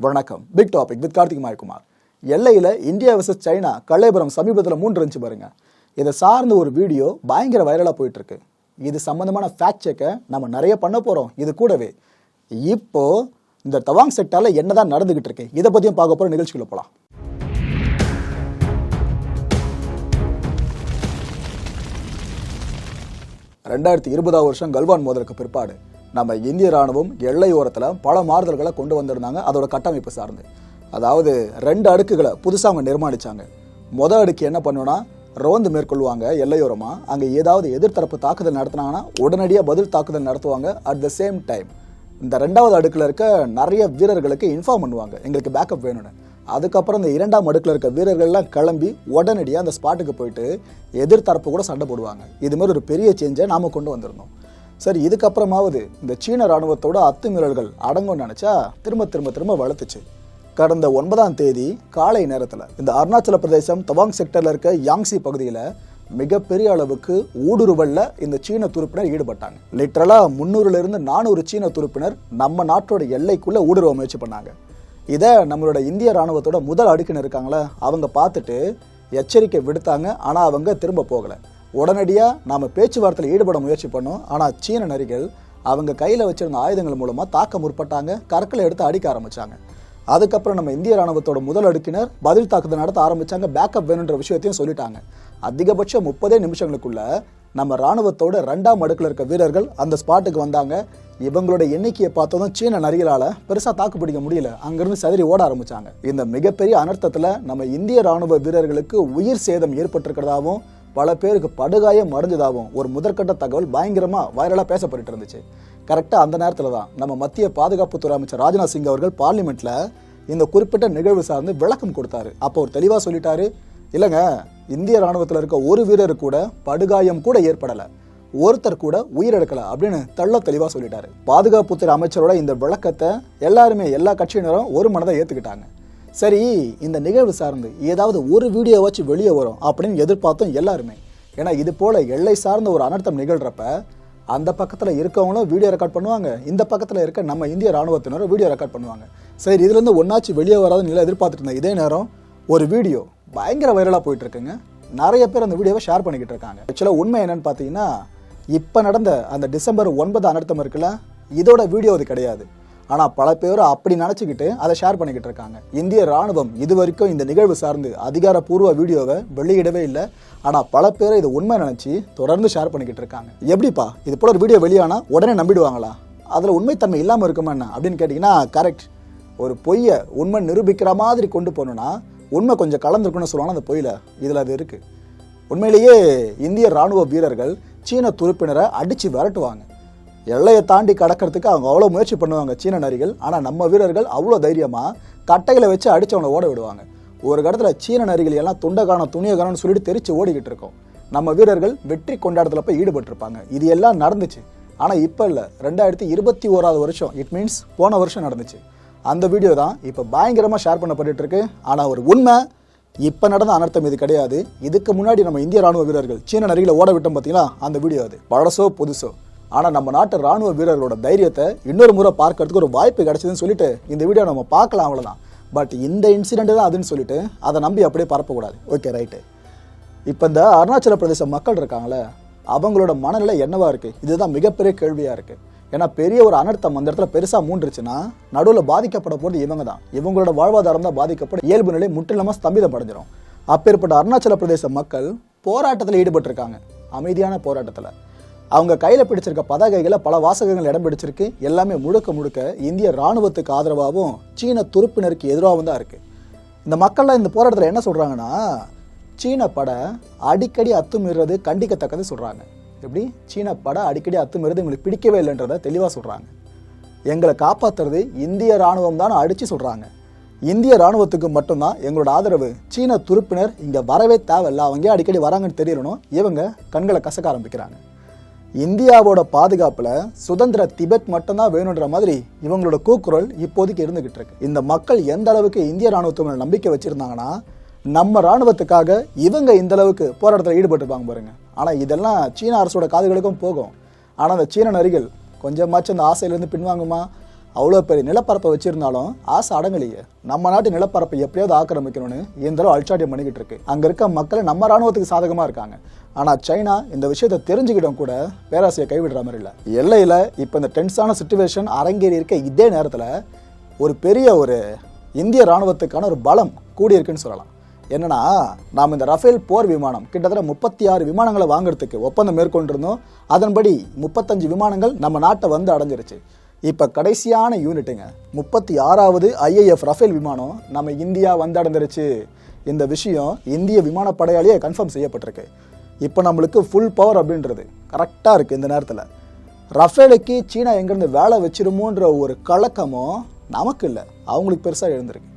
வணக்கம். Big topic with Karthik Mayakumar. எல்லையில் India vs China கலைபுரம் சமீபத்தில் 3 இருந்துச்சு பாருங்க. இதை சார்ந்த ஒரு வீடியோ பயங்கர வைரலாக போயிட்டு இருக்கு. இது சம்பந்தமான ஃபேக்ட் செக்கை நம்ம நிறைய பண்ண போறோம். இது கூடவே இப்போ இந்த தவாங் செக்டார்ல என்னதான் நடந்துகிட்டு இருக்கு இதை பத்தியும் பார்க்க போற நிகழ்ச்சிக்குள்ள போலாம். ரெண்டாயிரத்தி 20ஆம் வருஷம் கல்வான் மோதலுக்கு பிற்பாடு நம்ம இந்திய ராணுவம் எல்லையோரத்தில் பல மாறுதல்களை கொண்டு வந்திருந்தாங்க. அதோட கட்டமைப்பு சார்ந்து, அதாவது 2 அடுக்குகளை புதுசாக அவங்க நிர்மாணிச்சாங்க. மொதல் அடுக்கு என்ன பண்ணுன்னா, ரோந்து மேற்கொள்வாங்க எல்லையோரமாக. அங்கே ஏதாவது எதிர்த்தரப்பு தாக்குதல் நடத்தினாங்கன்னா உடனடியாக பதில் தாக்குதல் நடத்துவாங்க. அட் த சேம் டைம் இந்த 2வது அடுக்கில் இருக்க நிறைய வீரர்களுக்கு இன்ஃபார்ம் பண்ணுவாங்க, எங்களுக்கு பேக்கப் வேணும்னு. அதுக்கப்புறம் இந்த 2ஆம் அடுக்கில் இருக்க வீரர்கள்லாம் கிளம்பி உடனடியாக அந்த ஸ்பாட்டுக்கு போயிட்டு எதிர்த்தரப்பு கூட சண்டை போடுவாங்க. இதுமாதிரி ஒரு பெரிய சேஞ்சை நாம் கொண்டு வந்திருந்தோம். சரி, இதுக்கப்புறமாவது இந்த சீன ராணுவத்தோட அத்துமீறல்கள் அடங்கும்னு நினச்சா திரும்ப வளர்த்துச்சு. கடந்த 9ஆம் தேதி காலை நேரத்தில் இந்த அருணாச்சல பிரதேசம் தவாங் செக்டரில் இருக்க யாங்சி பகுதியில் மிகப்பெரிய அளவுக்கு ஊடுருவலில் இந்த சீன துருப்பினர் ஈடுபட்டாங்க. லிட்டரலாக 300லிருந்து 400 சீன துருப்பினர் நம்ம நாட்டோட எல்லைக்குள்ளே ஊடுருவ முயற்சி பண்ணாங்க. இதை நம்மளோட இந்திய ராணுவத்தோட முதல் அடுக்குன்னு இருக்காங்களே அவங்க பார்த்துட்டு எச்சரிக்கை விடுத்தாங்க. ஆனால் அவங்க திரும்ப போகலை. உடனடியாக நாம் பேச்சுவார்த்தையில் ஈடுபட முயற்சி பண்ணோம். ஆனால் சீன நரிகள் அவங்க கையில் வச்சிருந்த ஆயுதங்கள் மூலமாக தாக்க முற்பட்டாங்க. கற்களை எடுத்து அடிக்க ஆரம்பித்தாங்க. அதுக்கப்புறம் நம்ம இந்திய ராணுவத்தோட முதல் அடுக்கினர் பதில் தாக்குதல் நடத்த ஆரம்பித்தாங்க. பேக்கப் வேணுன்ற விஷயத்தையும் சொல்லிட்டாங்க. அதிகபட்சம் 30 நிமிஷங்களுக்குள்ள நம்ம ராணுவத்தோட 2ஆம் அடுக்கில் இருக்க வீரர்கள் அந்த ஸ்பாட்டுக்கு வந்தாங்க. இவங்களோட எண்ணிக்கையை பார்த்ததும் சீன நரிகளால் பெருசாக தாக்கு பிடிக்க முடியல. அங்கிருந்து சதுரி ஓட ஆரம்பித்தாங்க. இந்த மிகப்பெரிய அனர்த்தத்தில் நம்ம இந்திய ராணுவ வீரர்களுக்கு உயிர் சேதம் ஏற்பட்டிருக்கிறதாகவும் பல பேருக்கு படுகாயம் அடைஞ்சதாகவும் ஒரு முதற்கட்ட தகவல் பயங்கரமாக வைரலாக பேசப்பட்டு இருந்துச்சு. கரெக்டாக அந்த நேரத்தில் தான் நம்ம மத்திய பாதுகாப்புத்துறை அமைச்சர் ராஜ்நாத் சிங் அவர்கள் பார்லிமெண்ட்டில் இந்த குறிப்பிட்ட நிகழ்வு சார்ந்து விளக்கம் கொடுத்தாரு. அப்போ ஒரு தெளிவாக சொல்லிட்டாரு, இல்லைங்க, இந்திய ராணுவத்தில் இருக்க ஒரு வீரர் கூட படுகாயம் கூட ஏற்படலை, ஒருத்தர் கூட உயிரிழக்கலை அப்படின்னு தெளிவாக சொல்லிட்டாரு. பாதுகாப்புத்துறை அமைச்சரோட இந்த விளக்கத்தை எல்லா கட்சியினரும் ஒரு மனதை ஏற்றுக்கிட்டாங்க. சரி, இந்த நிகழ்வு சார்ந்து ஏதாவது ஒரு வீடியோ வச்சு வெளியே வரும் அப்படின்னு எதிர்பார்த்தோம் எல்லாருமே. ஏன்னா இது போல் எல்லை சார்ந்த ஒரு அனர்த்தம் நிகழ்கிறப்ப அந்த பக்கத்தில் இருக்கவங்களும் வீடியோ ரெக்கார்ட் பண்ணுவாங்க, இந்த பக்கத்தில் இருக்க நம்ம இந்திய ராணுவத்தினரும் வீடியோ ரெக்கார்ட் பண்ணுவாங்க. சரி, இதுலேருந்து ஒன்றாச்சு வெளியே வராதுன்னு இல்லை எதிர்பார்த்துட்டு இருந்தேன். இதே நேரம் ஒரு வீடியோ பயங்கர வைரலாக போயிட்டு இருக்குங்க. நிறைய பேர் அந்த வீடியோவை ஷேர் பண்ணிக்கிட்டு இருக்காங்க. ஆக்சுவலாக உண்மை என்னன்னு பார்த்தீங்கன்னா, இப்போ நடந்த அந்த டிசம்பர் 9 அனர்த்தம் இருக்குல்ல, இதோட வீடியோ அது கிடையாது. ஆனால் பல பேர் அப்படி நினச்சிக்கிட்டு அதை ஷேர் பண்ணிக்கிட்டு இருக்காங்க. இந்திய ராணுவம் இது வரைக்கும் இந்த நிகழ்வு சார்ந்து அதிகாரப்பூர்வ வீடியோவை வெளியிடவே இல்லை. ஆனால் பல பேர் இதை உண்மை நினச்சி தொடர்ந்து ஷேர் பண்ணிக்கிட்டு இருக்காங்க. எப்படிப்பா இது போல ஒரு வீடியோ வெளியானா உடனே நம்பிடுவாங்களா? அதில் உண்மைத்தன்மை இல்லாமல் இருக்குமா என்ன அப்படின்னு கேட்டிங்கன்னா, கரெக்ட். ஒரு பொய்யை உண்மை நிரூபிக்கிற மாதிரி கொண்டு போகணுன்னா உண்மை கொஞ்சம் கலந்துருக்குன்னு சொல்லுவாங்க. அந்த பொய்யில் இதில் அது இருக்குது. உண்மையிலேயே இந்திய ராணுவ வீரர்கள் சீன துருப்பினரை அடித்து விரட்டுவாங்க. எல்லையை தாண்டி கடக்கிறதுக்கு அவங்க அவ்வளோ முயற்சி பண்ணுவாங்க சீன நரிகள். ஆனால் நம்ம வீரர்கள் அவ்வளோ தைரியமாக கட்டைகளை வச்சு அடித்தவனை ஓட விடுவாங்க. ஒரு இடத்துல சீன நரிகள் எல்லாம் துண்டை காணும் துணியை காணும்னு சொல்லிட்டு தெரிச்சு ஓடிக்கிட்டு இருக்கோம். நம்ம வீரர்கள் வெற்றி கொண்டாடத்தில் போய் ஈடுபட்டிருப்பாங்க. இது எல்லாம் நடந்துச்சு. ஆனால் இப்போ இல்லை, 2021ஆவது வருஷம், இட் மீன்ஸ் போன வருஷம் நடந்துச்சு. அந்த வீடியோ தான் இப்போ பயங்கரமாக ஷேர் பண்ணப்பட்டு இருக்கு. ஆனால் ஒரு உண்மை, இப்போ நடந்த அனர்த்தம் இது கிடையாது. இதுக்கு முன்னாடி நம்ம இந்திய ராணுவ வீரர்கள் சீன நரிகளை ஓட விட்டோம் பார்த்தீங்களா, அந்த வீடியோ அது. பழசோ புதுசோ, ஆனால் நம்ம நாட்டு ராணுவ வீரர்களோட தைரியத்தை இன்னொரு முறை பார்க்கறதுக்கு ஒரு வாய்ப்பு கிடைச்சதுன்னு சொல்லிட்டு இந்த வீடியோ நம்ம பார்க்கலாம், அவ்வளோதான். பட் இந்த இன்சிடென்ட் தான் அதுன்னு சொல்லிட்டு அதை நம்பி அப்படியே பரப்பக்கூடாது. Okay, right. இப்போ இந்த அருணாச்சல பிரதேச மக்கள் இருக்காங்களே, அவங்களோட மனநிலை என்னவா இருக்குது, இதுதான் மிகப்பெரிய கேள்வியாக இருக்குது. ஏன்னா பெரிய ஒரு அனர்த்தம் அந்த இடத்துல பெருசாக மூண்டுருச்சுன்னா நடுவில் பாதிக்கப்பட போகிறது இவங்க தான். இவங்களோட வாழ்வாதாரம் தான் பாதிக்கப்படும். இயல்பு நிலை முற்றிலுமாக ஸ்தம்பிதம் அடைஞ்சிடும். அப்பேற்பட்ட அருணாச்சல பிரதேச மக்கள் போராட்டத்தில் ஈடுபட்டிருக்காங்க. அமைதியான போராட்டத்தில் அவங்க கையில் பிடிச்சிருக்க பதாகைகளை பல வாசகங்கள் இடம் பிடிச்சிருக்கு. எல்லாமே முழுக்க இந்திய ராணுவத்துக்கு ஆதரவாகவும் சீன துருப்பினருக்கு எதிராகவும் தான் இருக்குது. இந்த மக்கள்லாம் இந்த போராட்டத்தில் என்ன சொல்கிறாங்கன்னா, சீன படை அடிக்கடி அத்துமீறது கண்டிக்கத்தக்கது சொல்கிறாங்க. எப்படி சீன படை அடிக்கடி அத்துமீறது எங்களுக்கு பிடிக்கவே இல்லைன்றதை தெளிவாக சொல்கிறாங்க. எங்களை காப்பாற்றுறது இந்திய ராணுவம் தான் அடித்து சொல்கிறாங்க. இந்திய ராணுவத்துக்கு மட்டும்தான் எங்களோட ஆதரவு. சீன துருப்பினர் இங்கே வரவே தேவையில்லை, அவங்க அடிக்கடி வராங்கன்னு தெரியணும். இவங்க கண்களை கசக்க ஆரம்பிக்கிறாங்க. இந்தியாவோட பாதுகாப்பில் சுதந்திர திபெத் மட்டும்தான் வேணுன்ற மாதிரி இவங்களோட கூக்குரல் இப்போதைக்கு இருந்துகிட்டு இருக்கு. இந்த மக்கள் எந்த அளவுக்கு இந்திய ராணுவத்து மேல நம்பிக்கை வச்சிருந்தாங்கன்னா, நம்ம ராணுவத்துக்காக இவங்க இந்த அளவுக்கு போராட்டத்தில் ஈடுபட்டிருப்பாங்க பாருங்க. ஆனால் இதெல்லாம் சீன அரசோட காதுகளுக்கும் போகும். ஆனால் அந்த சீன நரிகள் கொஞ்சமாச்சும் அந்த ஆசையிலேருந்து பின்வாங்குமா, அவ்வளோ பெரிய நிலப்பரப்பை வச்சிருந்தாலும் ஆசை அடங்கலையே. நம்ம நாட்டு நிலப்பரப்பை எப்படியாவது ஆக்கிரமிக்கணும்னு இந்த அளவு அல்சாட்டியம் பண்ணிக்கிட்டு இருக்கு. அங்கே இருக்க மக்கள் நம்ம ராணுவத்துக்கு சாதகமாக இருக்காங்க. ஆனால் சைனா இந்த விஷயத்தை தெரிஞ்சுக்கிட்டும் கூட பேராசையை கைவிடுற மாதிரி இல்லை. எல்லையில் இப்போ இந்த டென்ஸான சிச்சுவேஷன் அரங்கேறி இருக்க இதே நேரத்தில் ஒரு பெரிய இந்திய ராணுவத்துக்கான ஒரு பலம் கூடியிருக்குன்னு சொல்லலாம். என்னன்னா, நாம் இந்த ரஃபேல் போர் விமானம் கிட்டத்தட்ட 36 விமானங்களை வாங்குறதுக்கு ஒப்பந்தம் மேற்கொண்டிருந்தோம். அதன்படி 35 விமானங்கள் நம்ம நாட்டை வந்து அடைஞ்சிருச்சு. இப்போ கடைசியான யூனிட்டுங்க 36வது IAF ரஃபேல் விமானம் நம்ம இந்தியா வந்து அடைஞ்சிருச்சு. இந்த விஷயம் இந்திய விமானப்படையாலேயே கன்ஃபார்ம் செய்யப்பட்டிருக்கு. இப்போ நம்மளுக்கு ஃபுல் பவர் அப்படின்றது கரெக்டாக இருக்குது. இந்த நேரத்தில் ரஃபேலுக்கு சீனா எங்கேருந்து வேலை வச்சிருமோன்ற ஒரு கலக்கமும் நமக்கு இல்லை, அவங்களுக்கு பெருசாக எழுந்திருக்கு.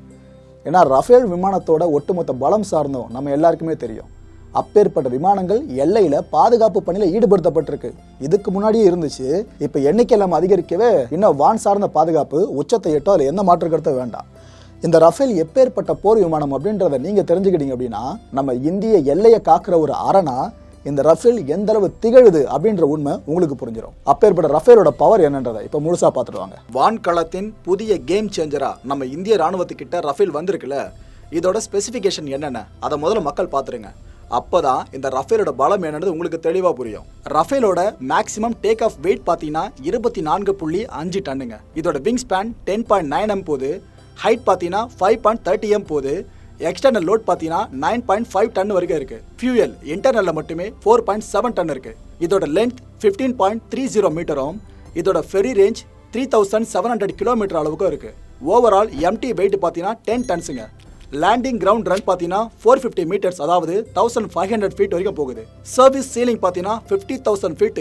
ஏன்னா ரஃபேல் விமானத்தோட ஒட்டுமொத்த பலம் சார்ந்தோம் நம்ம எல்லாருக்குமே தெரியும். அப்பேற்பட்ட விமானங்கள் எல்லையில் பாதுகாப்பு பணியில் ஈடுபடுத்தப்பட்டிருக்கு. இதுக்கு முன்னாடியே இருந்துச்சு. இப்போ எண்ணிக்கையெல்லாம் அதிகரிக்கவே இன்னும் வான் சார்ந்த பாதுகாப்பு உச்சத்தை எட்டோ அதில் எந்த மாற்று கருத்தை வேண்டாம். இந்த ரஃபேல் எப்பேற்பட்ட போர் விமானம் அப்படின்றத நீங்கள் தெரிஞ்சுக்கிட்டீங்க அப்படின்னா, நம்ம இந்திய எல்லையை காக்கிற ஒரு அரணா இந்த ரஃபேல் எந்த அளவு திகழுது அப்படின்ற உண்மை உங்களுக்கு புரிஞ்சிடும். அப்பேற்பட்ட ரஃபேலோட பவர் என்னன்றதை இப்போ முழுசா பார்த்துடுவாங்க. வான்களத்தின் புதிய கேம் சேஞ்சரா நம்ம இந்திய ராணுவத்துக்கிட்ட ரஃபேல் வந்திருக்குல்ல, இதோட ஸ்பெசிஃபிகேஷன் என்னென்ன அதை முதல்ல மக்கள் பார்த்துருங்க. அப்போதான் இந்த ரஃபேலோட பலம் என்னன்றது உங்களுக்கு தெளிவாக புரியும். ரஃபேலோட மேக்ஸிமம் டேக் ஆஃப் வெயிட் பார்த்தீங்கன்னா 24.5 டன்னுங்க. இதோட விங் ஸ்பேன் 10.9 m போகுது. ஹைட் பார்த்தீங்கன்னா 5.30 m போகுது. எக்ஸ்டர்னல் லோட் பார்த்தீங்கன்னா 9.5 டன் வரைக்கும் இருக்குது. ஃபியூயல் இன்டர்னலில் மட்டுமே 4.7 டன் இருக்குது. இதோட லென்த் 15.30 மீட்டரும் இதோட ஃபெரி ரேஞ்ச் 3700 கிலோமீட்டர் அளவுக்கும் இருக்குது. ஓவரால் எம்டி வெயிட் பார்த்தீங்கன்னா 10 டன்ஸுங்க. லேண்டிங் கிரவுண்ட் ரன் பார்த்தீங்கன்னா 450 மீட்டர்ஸ், அதாவது 1500 ஃபீட் வரைக்கும் போகுது. சர்வீஸ் சீலிங் பார்த்தீங்கன்னா 50,000 ஃபீட்.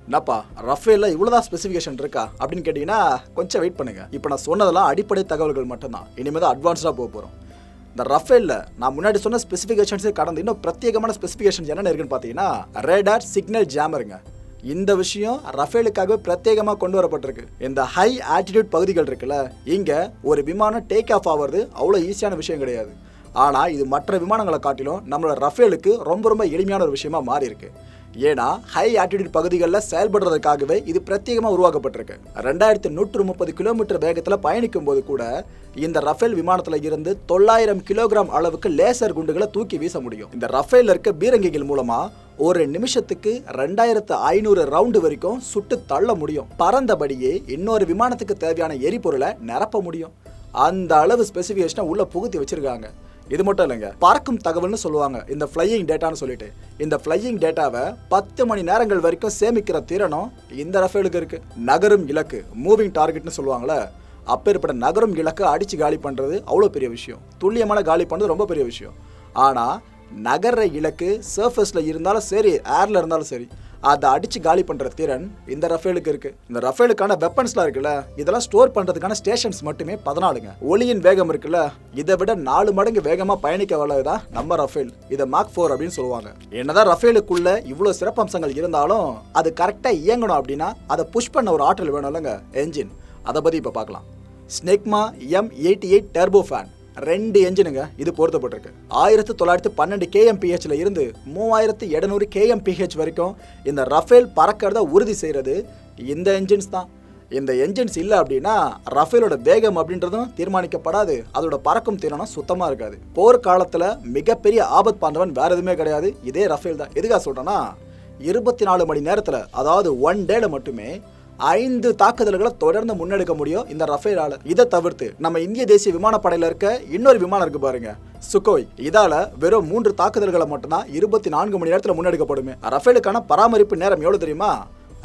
என்னப்பா ரஃபேலில் இவ்வளோதான் ஸ்பெசிஃபிகேஷன் இருக்கா அப்படின்னு கேட்டிங்கன்னா கொஞ்சம் வெயிட் பண்ணுங்கள். இப்போ நான் சொன்னதெல்லாம் அடிப்படை தகவல்கள் மட்டும்தான். இனிமேல் தான் அட்வான்ஸ்டாக போக போகிறோம். இந்த ரஃபேலில் நான் முன்னாடி சொன்ன ஸ்பெசிஃபிகேஷன்ஸே கடந்து இன்னும் பிரத்யேகமான ஸ்பெசிஃபிகேஷன்ஸ் என்னென்ன இருக்குன்னு பார்த்தீங்கன்னா, ரேடார் சிக்னல் ஜாமருங்க. இந்த விஷயம் ரஃபேலுக்காகவே பிரத்யேகமாக கொண்டு வரப்பட்டிருக்கு. இந்த ஹை ஆல்டிடியூட் பகுதிகள் இருக்குல்ல, இங்கே ஒரு விமானம் டேக் ஆஃப் ஆகிறது அவ்வளோ ஈஸியான விஷயம் கிடையாது. ஆனால் இது மற்ற விமானங்களை காட்டிலும் நம்மளோட ரஃபேலுக்கு ரொம்ப ரொம்ப எளிமையான ஒரு விஷயமா மாறி இருக்கு. ஏன்னா ஹை ஆல்டிடியூட் பகுதிகளில் செயல்படுறதுக்காகவே இது பிரத்யேகமாக உருவாக்கப்பட்டிருக்கு. 2130 கிலோமீட்டர் வேகத்தில் பயணிக்கும் போது கூட இந்த ரஃபேல் விமானத்தில் இருந்து 900 கிலோகிராம் அளவுக்கு லேசர் குண்டுகளை தூக்கி வீச முடியும். இந்த ரஃபேல் இருக்க பீரங்கிகள் மூலமா ஒரு நிமிஷத்துக்கு 2500 ரவுண்டு வரைக்கும் சுட்டு தள்ள முடியும். பறந்தபடியே இன்னொரு விமானத்துக்கு தேவையான எரிபொருளை நிரப்ப முடியும். அந்த அளவு ஸ்பெசிஃபிகேஷனை உள்ள புகுத்தி வச்சிருக்காங்க. இது மட்டும் இல்லைங்க, பறக்கும் தகவல்னு சொல்லுவாங்க இந்த ஃப்ளையிங் டேட்டான்னு சொல்லிட்டு. இந்த ஃப்ளையிங் டேட்டாவை 10 மணி நேரங்கள் வரைக்கும் சேமிக்கிற திறனும் இந்த ரஃபேலுக்கு இருக்கு. நகரும் இலக்கு, மூவிங் டார்கெட்னு சொல்லுவாங்களே, அப்பேற்பட்ட நகரும் இலக்கை அடிச்சு காலி பண்றது அவ்வளோ பெரிய விஷயம். துல்லியமான காலி பண்றது ரொம்ப பெரிய விஷயம். ஆனா நகர்ற இலக்கு சர்ஃபேஸ்ல இருந்தாலும் சரி, ஏர்ல இருந்தாலும் சரி, அதை அடிச்சு காலி பண்ற திறன் இந்த ரஃபேலுக்கு இருக்கு. இந்த ரஃபேலுக்கான வெப்பன்ஸ்லாம் இருக்குல்ல, இதெல்லாம் ஸ்டோர் பண்றதுக்கான ஸ்டேஷன்ஸ் மட்டுமே 14ங்க. ஒளியின் வேகம் இருக்குல்ல, இதை விட 4 மடங்கு வேகமா பயணிக்க வல்லதுதான் நம்ம ரஃபேல். இதை மாக் 4 அப்படின்னு சொல்லுவாங்க. என்னதான் ரஃபேலுக்குள்ள இவ்வளவு சிறப்பம்சங்கள் இருந்தாலும் அது கரெக்டா இயங்கணும் அப்படின்னா அதை புஷ் பண்ண ஒரு ஆற்றல் வேணும் இல்லைங்க, என்ஜின். அதை பத்தி இப்ப பார்க்கலாம். ஸ்னெக்மா M88 டர்போ ஃபேன் 2 என்ஜினுங்க இது பொருத்தப்பட்டிருக்கு. 1912 kmph இருந்து 3700 kmph வரைக்கும் இந்த ரஃபேல் பறக்கிறத உறுதி செய்யறது இந்த என்ஜின்ஸ் தான். இந்த என்ஜின்ஸ் இல்லை அப்படின்னா ரஃபேலோட வேகம் அப்படின்றதும் தீர்மானிக்கப்படாது, அதோட பறக்கும் திறனும் சுத்தமாக இருக்காது. போர்க்காலத்தில் மிகப்பெரிய ஆபத் பாண்டவன் வேற எதுவுமே கிடையாது, இதே ரஃபேல் தான். எதுக்காக சொல்கிறேன்னா, 24 மணி நேரத்தில், அதாவது 1 டேல மட்டுமே 5 தாக்குதல்களை தொடர்ந்து முன்னெடுக்க முடியும் இந்த ரஃபேலால. இதை தவிர்த்து நம்ம இந்திய தேசிய விமானப்படையில இருக்க இன்னொரு விமானம் இருக்கு பாருங்க, சுகோய். இதால வெறும் 3 தாக்குதல்களை மட்டும்தான் 24 மணி நேரத்தில் முன்னெடுக்கப்படுமே. ரஃபேலுக்கான பராமரிப்பு நேரம் எவ்வளவு தெரியுமா?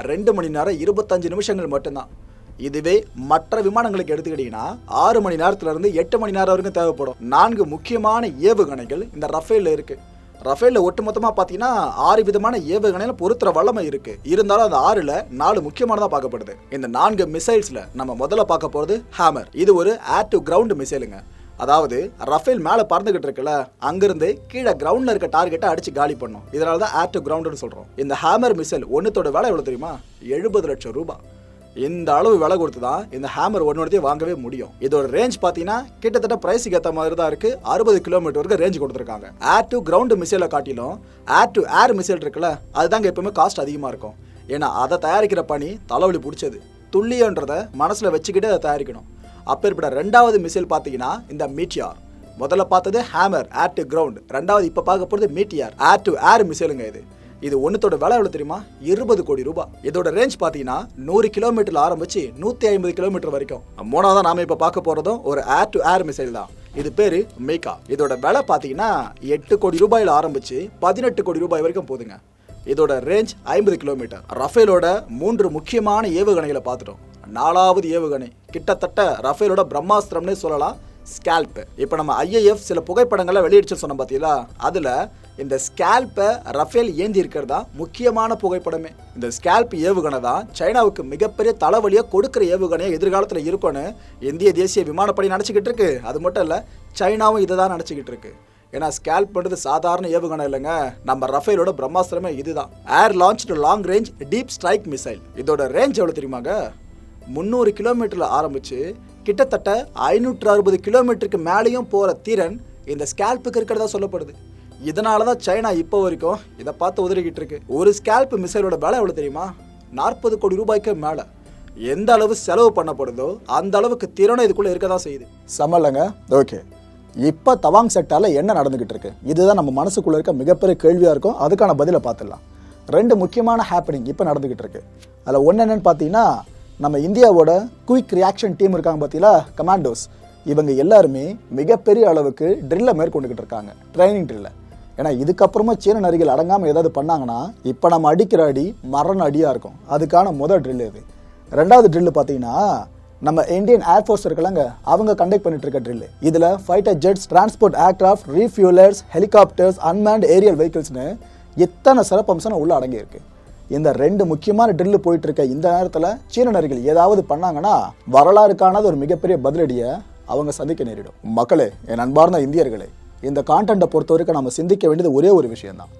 2 மணி நேரம் 25 நிமிஷங்கள் மட்டும்தான். இதுவே மற்ற விமானங்களுக்கு எடுத்துக்கிட்டீங்கன்னா 6 மணி நேரத்துல இருந்து 8 மணி நேரம் வரைக்கும் தேவைப்படும். 4 முக்கியமான ஏவுகணைகள் இந்த ரஃபேல்ல இருக்கு. ரஃபேல்ல ஒட்டுமொத்தமாக பார்த்தீங்கன்னா 6 விதமான ஏவுகணையில பொறுத்துற வல்லமை இருக்கு. இருந்தாலும் அந்த 6ல் 4 முக்கியமானதாக பார்க்கப்படுது. இந்த 4 மிசைல்ஸ்ல நம்ம முதல்ல பார்க்க போறது ஹேமர். இது ஒரு ஏர் டு கிரவுண்ட் மிசைலுங்க. அதாவது ரஃபேல் மேலே பறந்துகிட்டு இருக்குல்ல, அங்கிருந்து கீழே கிரவுண்ட்ல இருக்க டார்கெட்டை அடிச்சு காலி பண்ணும். இதனால தான் ஏர் டு கிரவுண்ட்னு சொல்றோம். இந்த ஹேமர் மிசைல் ஒன்னுத்தோட விலை எவ்வளவு தெரியுமா? 70 லட்சம் ரூபாய். இந்த அளவு விலை கொடுத்து தான் இந்த ஹேமர் ஒன்னோடத்தையும் வாங்கவே முடியும். இதோட ரேஞ்ச் பார்த்தீங்கன்னா கிட்டத்தட்ட பிரைஸுக்கு ஏற்ற மாதிரி தான் இருக்கு. 60 கிலோமீட்டர் வரைக்கும் ரேஞ்ச் கொடுத்துருக்காங்க. ஏர் டு கிரவுண்ட் மிசைலை காட்டிலும் ஏர் டு ஏர் மிசைல் இருக்குல்ல, அதுதாங்க எப்பவுமே காஸ்ட் அதிகமாக இருக்கும். ஏன்னா அதை தயாரிக்கிற பணி தலைவலி பிடிச்சது. துல்லியன்றதை மனசில் வச்சுக்கிட்டு அதை தயாரிக்கணும். அப்பேற்பட்ட ரெண்டாவது மிசைல் பார்த்தீங்கன்னா இந்த மீட்டியார். முதல்ல பார்த்தது ஹேமர் ஏர் டு கிரவுண்ட், ரெண்டாவது இப்போ பார்க்க போகிறது மீட்டியார் ஏர் டு ஏர் மிசைலுங்க. இது ஒன்றுத்தோட விலை எவ்வளோ தெரியுமா? 20 கோடி ரூபாய். இதோட ரேஞ்ச் பார்த்தீங்கன்னா 100 கிலோமீட்டர்ல ஆரம்பிச்சு 150 கிலோமீட்டர் வரைக்கும். மூணாவதாக நாம இப்போ பார்க்க போகிறதும் ஒரு ஏர் டு ஏர் மிசைல் தான். இது பேரு மேகா. இதோட விலை பார்த்தீங்கன்னா 8 கோடி ரூபாயில் ஆரம்பிச்சு 18 கோடி ரூபாய் வரைக்கும் போதுங்க. இதோட ரேஞ்ச் 50 கிலோமீட்டர். ரஃபேலோட 3 முக்கியமான ஏவுகணைகளை பார்த்துட்டோம். 4வது ஏவுகணை கிட்டத்தட்ட ரஃபேலோட பிரம்மாஸ்திரம்னே சொல்லலாம், ஸ்கேல்ப். இப்போ நம்ம IAF சில புகைப்படங்களை வெளியிடுச்சு சொன்னோம் பார்த்தீங்களா, அதில் இந்த ஸ்கேல்பை ரஃபேல் ஏந்தி இருக்கிறதா முக்கியமான புகைப்படமே. இந்த ஸ்கேல்ப் ஏவுகணை தான் சைனாவுக்கு மிகப்பெரிய தலைவலியை கொடுக்குற ஏவுகணையை எதிர்காலத்தில் இருக்கும்னு இந்திய தேசிய விமானப்படை நினச்சிக்கிட்டு இருக்கு. அது மட்டும் இல்லை, சைனாவும் இதை தான் நினச்சிக்கிட்டு இருக்கு. ஏன்னா ஸ்கேல்ப் பண்ணுறது சாதாரண ஏவுகணை இல்லைங்க, நம்ம ரஃபேலோட பிரம்மாஸ்திரமே இதுதான். Air launched long range deep strike missile. இதோட ரேஞ்ச் எவ்வளோ தெரியுமாங்க? 300 கிலோமீட்டரில் ஆரம்பித்து கிட்டத்தட்ட 560 கிலோமீட்டருக்கு மேலேயும் போகிற திறன் இந்த ஸ்கேல்ப்புக்கு இருக்கிறதா சொல்லப்படுது. இதனால தான் சைனா இப்போ வரைக்கும் இதை பார்த்து உதறிக்கிட்டு இருக்கு. ஒரு ஸ்கேல்ப் மிசைலோட விலை எவ்வளோ தெரியுமா? 40 கோடி ரூபாய்க்கு மேலே. எந்த அளவு செலவு பண்ணப்படுதோ அந்த அளவுக்கு திறனை இதுக்குள்ளே இருக்க தான் செய்யுது. சமல்லங்க. ஓகே, இப்போ தவாங் செக்டாரில் என்ன நடந்துக்கிட்டு இருக்கு? இதுதான் நம்ம மனசுக்குள்ளே இருக்க மிகப்பெரிய கேள்வியாக இருக்கும். அதுக்கான பதிலை பார்த்துடலாம். 2 முக்கியமான ஹேப்பனிங் இப்போ நடந்துக்கிட்டு இருக்கு. அதில் ஒன்று என்னென்னு பார்த்தீங்கன்னா, நம்ம இந்தியாவோட குயிக் ரியாக்ஷன் டீம் இருக்காங்க பார்த்தீங்களா, கமாண்டோஸ். இவங்க எல்லாருமே மிகப்பெரிய அளவுக்கு ட்ரில்லை மேற்கொண்டுக்கிட்டு இருக்காங்க, ட்ரைனிங் ட்ரில்லை. ஏன்னா இதுக்கப்புறமா சீன நரிகள் அடங்காமல் ஏதாவது பண்ணாங்கன்னா இப்போ நம்ம அடிக்கிற அடி மரண அடியாக இருக்கும். அதுக்கான முதல் ட்ரில் இது. 2வது ட்ரில்லு பார்த்தீங்கன்னா, நம்ம இந்தியன் ஏர்ஃபோர்ஸ் இருக்கலங்க, அவங்க கண்டக்ட் பண்ணிட்டு இருக்க ட்ரில். இதில் fighter jets, transport aircraft, refuelers, helicopters, unmanned aerial வெஹிக்கிள்ஸ்னு எத்தனை சிறப்பம்சம் உள்ள அடங்கியிருக்கு. இந்த 2 முக்கியமான ட்ரில்லு போயிட்டு இருக்க இந்த நேரத்தில் சீன நரிகள் ஏதாவது பண்ணாங்கன்னா வரலாறு காணாத ஒரு மிகப்பெரிய பதிலடியை அவங்க சந்திக்க நேரிடும். மக்களே, என் அன்பார்ந்த இந்தியர்களே, இந்த கான்டென்ட்டை பொறுத்த வரைக்கும் நம்ம சிந்திக்க வேண்டியது ஒரே ஒரு விஷயம்தான்.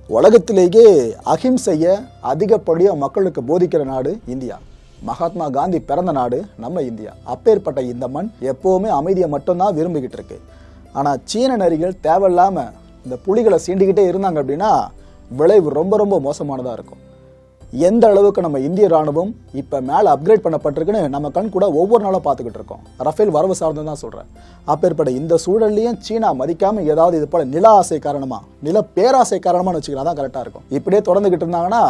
உலகத்திலேயே அஹிம்சையை அதிகப்படியாக மக்களுக்கு போதிக்கிற நாடு இந்தியா. மகாத்மா காந்தி பிறந்த நாடு நம்ம இந்தியா. அப்பேற்பட்ட இந்த மண் எப்போவுமே அமைதியை மட்டும்தான் விரும்பிக்கிட்டு இருக்கு. ஆனால் சீன நரிகள் தேவையில்லாமல் இந்த புலிகளை சீண்டிக்கிட்டே இருந்தாங்க அப்படின்னா விளைவு ரொம்ப ரொம்ப மோசமானதாக இருக்கும். எந்த அளவுக்கு நம்ம இந்திய ராணுவம் இப்போ மேலே அப்கிரேட் பண்ணப்பட்டிருக்குன்னு நம்ம கண் கூட ஒவ்வொரு நாளும் பார்த்துக்கிட்டு இருக்கோம். ரஃபேல் வரவு சார்ந்து தான் சொல்கிறேன். அப்பேற்பட்ட இந்த சூழல்லையும் சீனா மதிக்காமல் ஏதாவது இது போல் நில ஆசை காரணமாக, நில பேராசை காரணமாக வச்சுக்கலாம் தான் கரெக்டாக இருக்கும். இப்படியே தொடர்ந்துக்கிட்டு இருந்தாங்கன்னா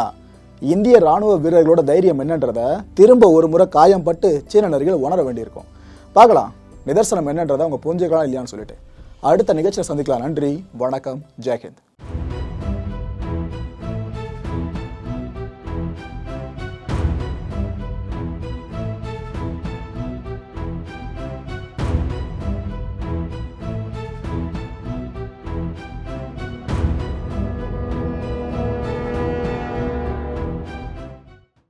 இந்திய ராணுவ வீரர்களோட தைரியம் என்னன்றதை திரும்ப ஒரு முறை காயம் பட்டு சீன நரிகள் உணர வேண்டியிருக்கும். பார்க்கலாம் நிதர்சனம் என்னன்றதை அவங்க புரிஞ்சுக்கலாம் இல்லையான்னு சொல்லிட்டு அடுத்த நிகழ்ச்சியை சந்திக்கலாம். நன்றி, வணக்கம், ஜெய்ஹிந்த்.